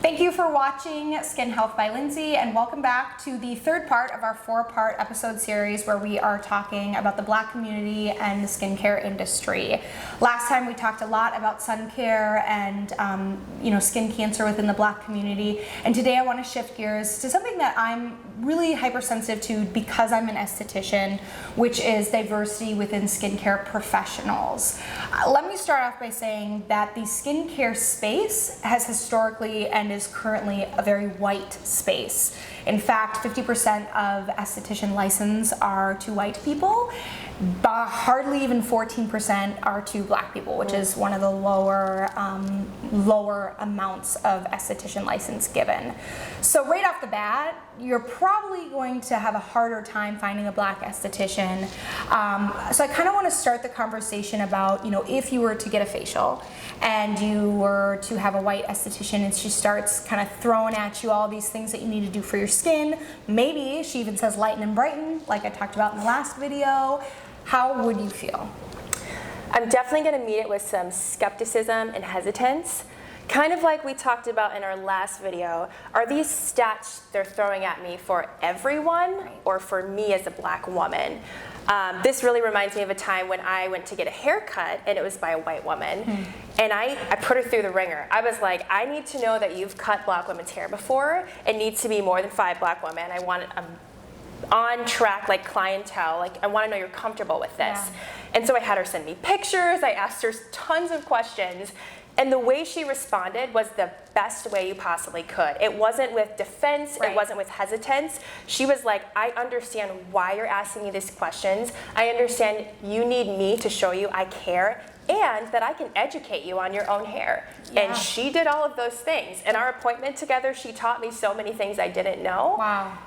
Thank you for watching Skin Health by Lindsay, and welcome back to the third part of our 4-part episode series where we are talking about the Black community and the skincare industry. Last time we talked a lot about sun care and skin cancer within the Black community, and today I want to shift gears to something that I'm really hypersensitive to because I'm an esthetician, which is diversity within skincare professionals. Let me start off by saying that the skincare space has historically and is currently a very white space. In fact, 50% of esthetician license are to white people, but hardly even 14% are to Black people, which is one of the lower amounts of esthetician license given. So right off the bat, you're probably going to have a harder time finding a Black esthetician. So I kind of want to start the conversation about, if you were to get a facial and you were to have a white esthetician and she starts kind of throwing at you all these things that you need to do for your skin, maybe she even says lighten and brighten, like I talked about in the last video, how would you feel? I'm definitely going to meet it with some skepticism and hesitance. Kind of like we talked about in our last video, are these stats they're throwing at me for everyone or for me as a Black woman? This really reminds me of a time when I went to get a haircut and it was by a white woman. And I put her through the ringer. I was like, I need to know that you've cut Black women's hair before. It needs to be more than 5 Black women. I want on track clientele. I want to know you're comfortable with this. Yeah. And so I had her send me pictures. I asked her tons of questions. And the way she responded was the best way you possibly could. It wasn't with defense, It wasn't with hesitance. She was like, I understand why you're asking me these questions. I understand you need me to show you I care and that I can educate you on your own hair. Yeah. And she did all of those things. In our appointment together, she taught me so many things I didn't know. Wow.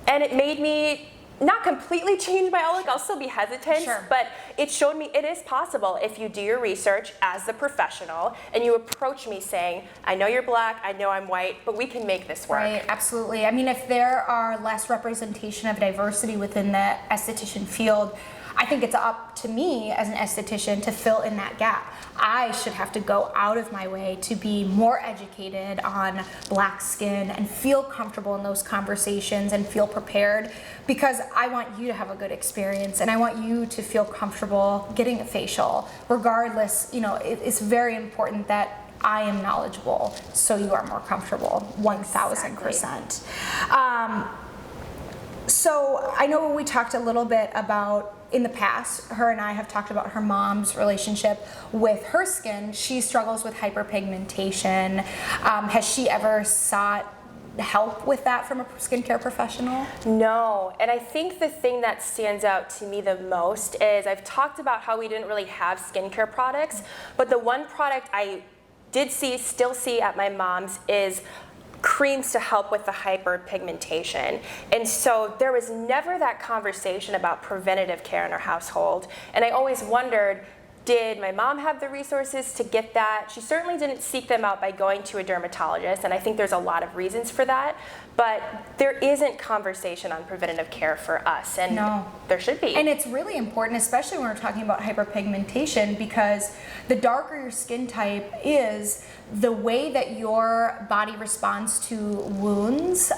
And it made me not completely change my outlook. I'll still be hesitant, but it showed me it is possible if you do your research as the professional and you approach me saying, I know you're Black, I know I'm white, but we can make this work. Right, absolutely. I mean, if there are less representation of diversity within the esthetician field, I think it's up to me as an esthetician to fill in that gap. I should have to go out of my way to be more educated on Black skin and feel comfortable in those conversations and feel prepared, because I want you to have a good experience and I want you to feel comfortable getting a facial. Regardless, it's very important that I am knowledgeable so you are more comfortable, 1,000%. So I know we talked a little bit about in the past, her and I have talked about her mom's relationship with her skin. She struggles with hyperpigmentation. Has she ever sought help with that from a skincare professional? No, and I think the thing that stands out to me the most is I've talked about how we didn't really have skincare products, but the one product I still see at my mom's is creams to help with the hyperpigmentation. And so there was never that conversation about preventative care in our household. And I always wondered, did my mom have the resources to get that? She certainly didn't seek them out by going to a dermatologist, and I think there's a lot of reasons for that. But there isn't conversation on preventative care for us, and there should be. And it's really important, especially when we're talking about hyperpigmentation, because the darker your skin type is, the way that your body responds to wounds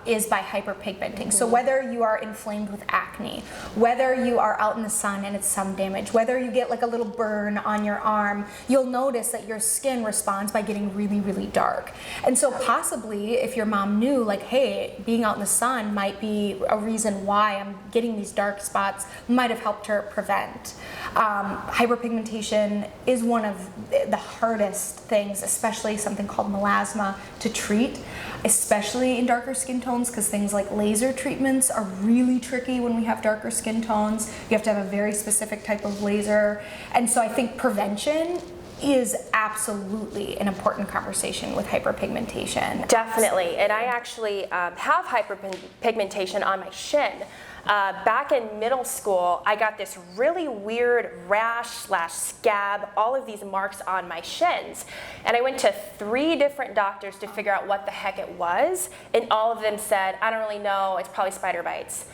is by hyperpigmenting. So whether you are inflamed with acne, whether you are out in the sun and it's sun damage, whether you get like a little burn on your arm, you'll notice that your skin responds by getting really, really dark. And so possibly if your mom knew, like, hey, being out in the sun might be a reason why I'm getting these dark spots, might have helped her prevent. Hyperpigmentation is one of the hardest things, especially something called melasma, to treat, especially in darker skin tones, because things like laser treatments are really tricky when we have darker skin tones. You have to have a very specific type of laser. And so I think prevention is absolutely an important conversation with hyperpigmentation. Definitely, and I actually have hyperpigmentation on my shin. Back in middle school, I got this really weird rash/scab, all of these marks on my shins. And I went to 3 different doctors to figure out what the heck it was, and all of them said, I don't really know, it's probably spider bites.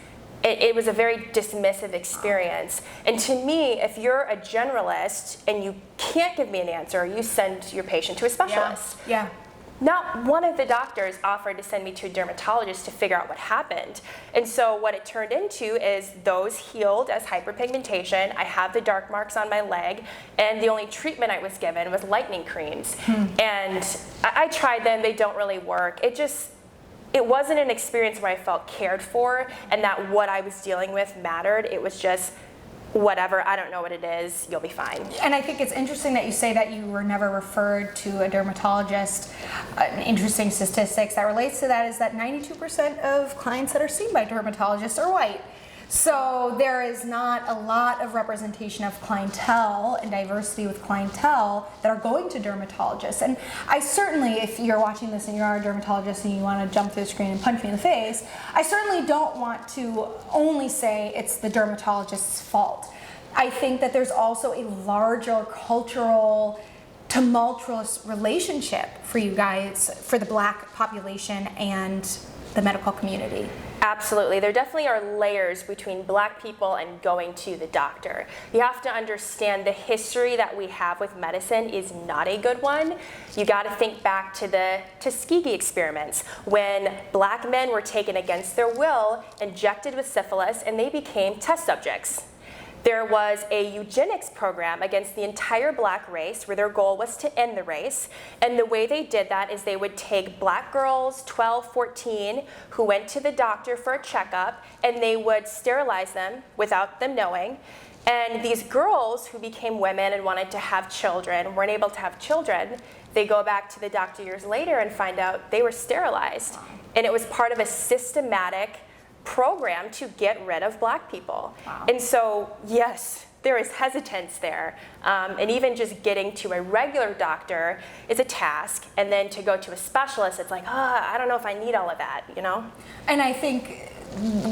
It was a very dismissive experience. And to me, if you're a generalist and you can't give me an answer, you send your patient to a specialist. Yeah. not one of the doctors offered to send me to a dermatologist to figure out what happened. And so what it turned into is those healed as hyperpigmentation. I have the dark marks on my leg, and the only treatment I was given was lightening creams. And I tried them, they don't really work. It wasn't an experience where I felt cared for and that what I was dealing with mattered. It was just, whatever, I don't know what it is, you'll be fine. And I think it's interesting that you say that you were never referred to a dermatologist. Interesting statistics that relates to that is that 92% of clients that are seen by dermatologists are white. So there is not a lot of representation of clientele and diversity with clientele that are going to dermatologists. And I certainly, if you're watching this and you are a dermatologist and you want to jump through the screen and punch me in the face, I certainly don't want to only say it's the dermatologist's fault. I think that there's also a larger cultural tumultuous relationship for you guys, for the Black population and the medical community. Absolutely. There definitely are layers between Black people and going to the doctor. You have to understand the history that we have with medicine is not a good one. You got to think back to the Tuskegee experiments when Black men were taken against their will, injected with syphilis, and they became test subjects. There was a eugenics program against the entire Black race where their goal was to end the race. And the way they did that is they would take Black girls, 12, 14, who went to the doctor for a checkup, and they would sterilize them without them knowing. And these girls who became women and wanted to have children, weren't able to have children, they go back to the doctor years later and find out they were sterilized. And it was part of a systematic program to get rid of Black people. Wow. And so, yes, there is hesitance there. And even just getting to a regular doctor is a task. And then to go to a specialist, it's like, I don't know if I need all of that, you know? And I think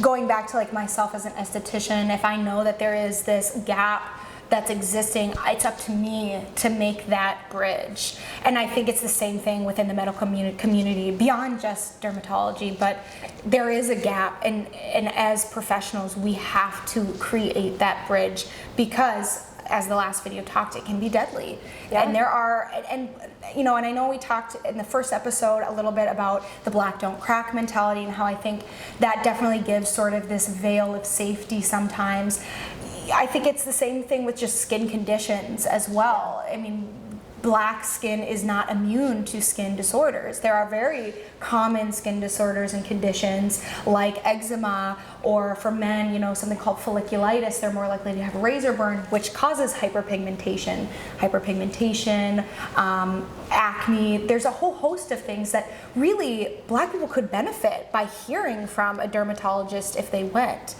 going back to like myself as an esthetician, if I know that there is this gap that's existing, it's up to me to make that bridge. And I think it's the same thing within the medical community, beyond just dermatology, but there is a gap, and as professionals, we have to create that bridge because, as the last video talked, it can be deadly. Yeah. And there are, and you know, and I know we talked in the first episode a little bit about the Black don't crack mentality and how I think that definitely gives sort of this veil of safety sometimes. I think it's the same thing with just skin conditions as well. I mean, Black skin is not immune to skin disorders. There are very common skin disorders and conditions like eczema, or for men, you know, something called folliculitis. They're more likely to have razor burn, which causes hyperpigmentation, acne. There's a whole host of things that really Black people could benefit by hearing from a dermatologist if they went.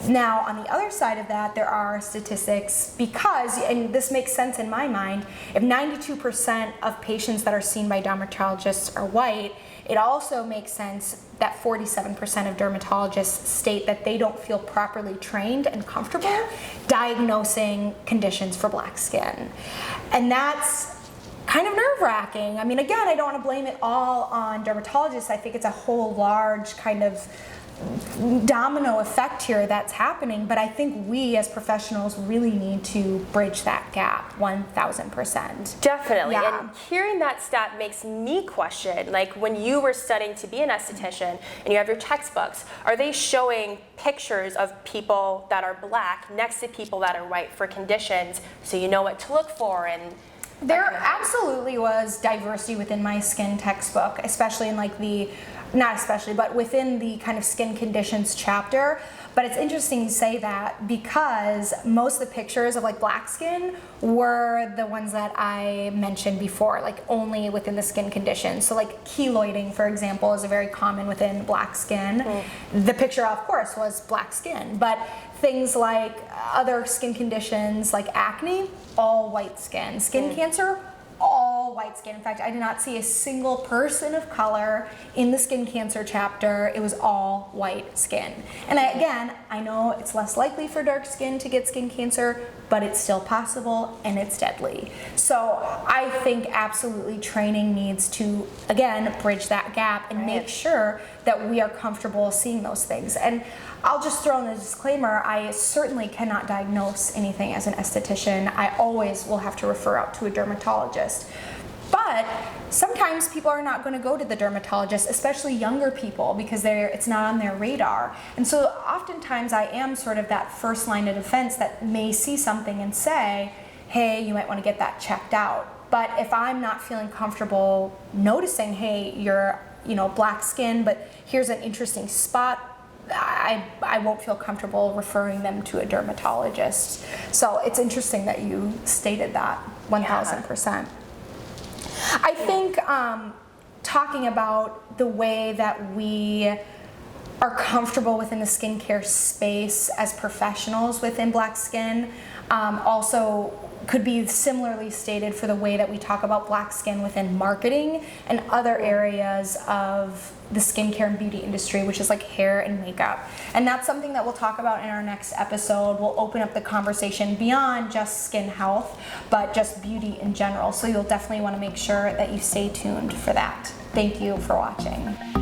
Now, on the other side of that, there are statistics because, and this makes sense in my mind, if 92% of patients that are seen by dermatologists are white, it also makes sense that 47% of dermatologists state that they don't feel properly trained and comfortable diagnosing conditions for Black skin. And that's kind of nerve-wracking. I mean, again, I don't want to blame it all on dermatologists. I think it's a whole large kind of domino effect here that's happening, but I think we as professionals really need to bridge that gap 1000%. Definitely. Yeah. And hearing that stat makes me question, like when you were studying to be an esthetician and you have your textbooks, are they showing pictures of people that are Black next to people that are white for conditions so you know what to look for? And there absolutely was diversity within my skin textbook, especially in like the, not especially, but within the kind of skin conditions chapter. But it's interesting you say that because most of the pictures of like Black skin were the ones that I mentioned before, like only within the skin conditions. So like keloiding, for example, is a very common within Black skin. The picture, of course, was Black skin, but things like other skin conditions like acne, all white skin. Skin cancer, all white skin. In fact, I did not see a single person of color in the skin cancer chapter. It was all white skin. And again, I know it's less likely for dark skin to get skin cancer, but it's still possible and it's deadly. So I think absolutely training needs to, again, bridge that gap and make sure that we are comfortable seeing those things. And I'll just throw in a disclaimer, I certainly cannot diagnose anything as an esthetician. I always will have to refer out to a dermatologist. But sometimes people are not going to go to the dermatologist, especially younger people, because it's not on their radar. And so oftentimes I am sort of that first line of defense that may see something and say, hey, you might want to get that checked out. But if I'm not feeling comfortable noticing, hey, you're black skin, but here's an interesting spot, I won't feel comfortable referring them to a dermatologist. So it's interesting that you stated that 1000%. I think talking about the way that we are comfortable within the skincare space as professionals within black skin also could be similarly stated for the way that we talk about black skin within marketing and other areas of the skincare and beauty industry, which is like hair and makeup. And that's something that we'll talk about in our next episode. We'll open up the conversation beyond just skin health, but just beauty in general. So you'll definitely want to make sure that you stay tuned for that. Thank you for watching.